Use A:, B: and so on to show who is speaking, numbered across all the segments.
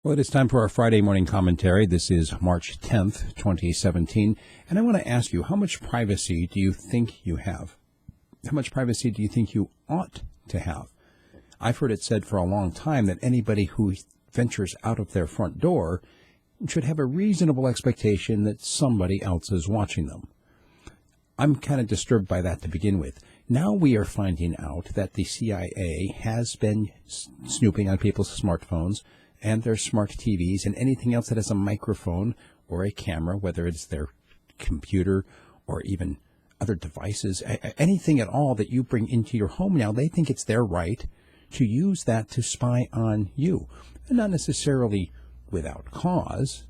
A: Well, it is time for our Friday morning commentary. This is March 10th, 2017, and I want to ask you, how much privacy do you think you have? How much privacy do you think you ought to have? I've heard it said for a long time that anybody who ventures out of their front door should have a reasonable expectation that somebody else is watching them. I'm kind of disturbed by that to begin with. Now we are finding out that the CIA has been snooping on people's smartphones and their smart TVs and anything else that has a microphone or a camera, whether it's their computer or even other devices, anything at all that you bring into your home now, they think it's their right to use that to spy on you. And not necessarily without cause,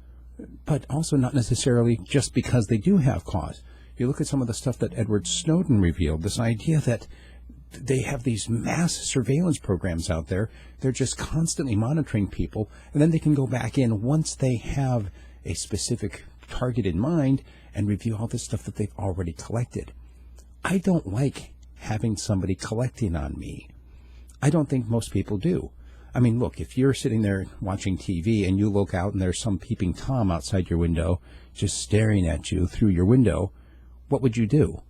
A: but also not necessarily just because they do have cause. You look at some of the stuff that Edward Snowden revealed, this idea that they have these mass surveillance programs out there. They're just constantly monitoring people, and then they can go back in once they have a specific target in mind and review all this stuff that they've already collected. I don't like having somebody collecting on me. I don't think most people do. I mean, look, if you're sitting there watching TV and you look out and there's some peeping Tom outside your window just staring at you through your window, what would you do?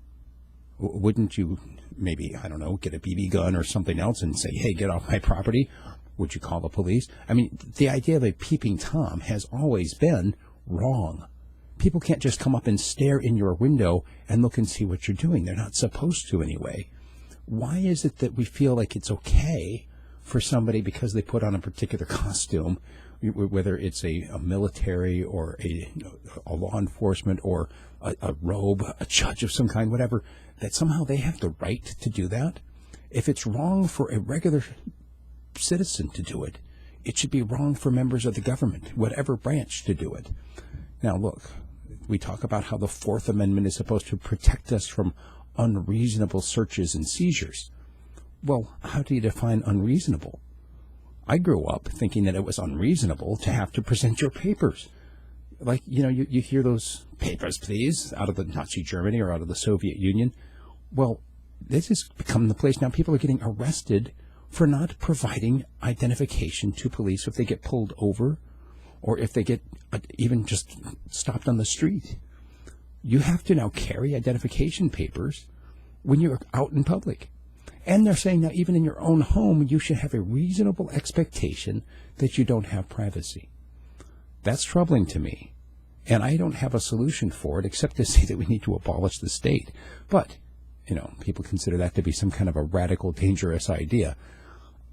A: Wouldn't you maybe, I don't know, get a BB gun or something else and say, hey, get off my property? Would you call the police? I mean, the idea of a peeping Tom has always been wrong. People can't just come up and stare in your window and look and see what you're doing. They're not supposed to anyway. Why is it that we feel like it's okay for somebody because they put on a particular costume, whether it's a military or a law enforcement or a robe, a judge of some kind, whatever, that somehow they have the right to do that? If it's wrong for a regular citizen to do it, it should be wrong for members of the government, whatever branch, to do it. Now, look, we talk about how the Fourth Amendment is supposed to protect us from unreasonable searches and seizures. Well, how do you define unreasonable? I grew up thinking that it was unreasonable to have to present your papers. Like, you hear those papers, please, out of the Nazi Germany or out of the Soviet Union. Well, this has become the place now. People are getting arrested for not providing identification to police if they get pulled over or if they get even just stopped on the street. You have to now carry identification papers when you're out in public. And they're saying now even in your own home, you should have a reasonable expectation that you don't have privacy. That's troubling to me. And I don't have a solution for it except to say that we need to abolish the state. But, people consider that to be some kind of a radical, dangerous idea.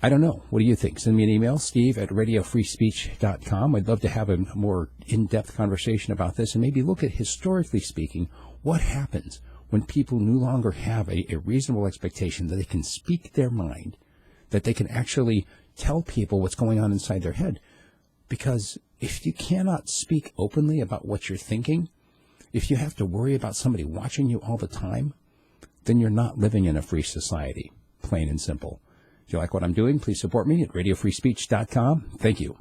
A: I don't know. What do you think? Send me an email, steve@radiofreespeech.com. I'd love to have a more in-depth conversation about this and maybe look at, historically speaking, what happens when people no longer have a reasonable expectation that they can speak their mind, that they can actually tell people what's going on inside their head. Because if you cannot speak openly about what you're thinking, if you have to worry about somebody watching you all the time, then you're not living in a free society, plain and simple. If you like what I'm doing, please support me at radiofreespeech.com. Thank you.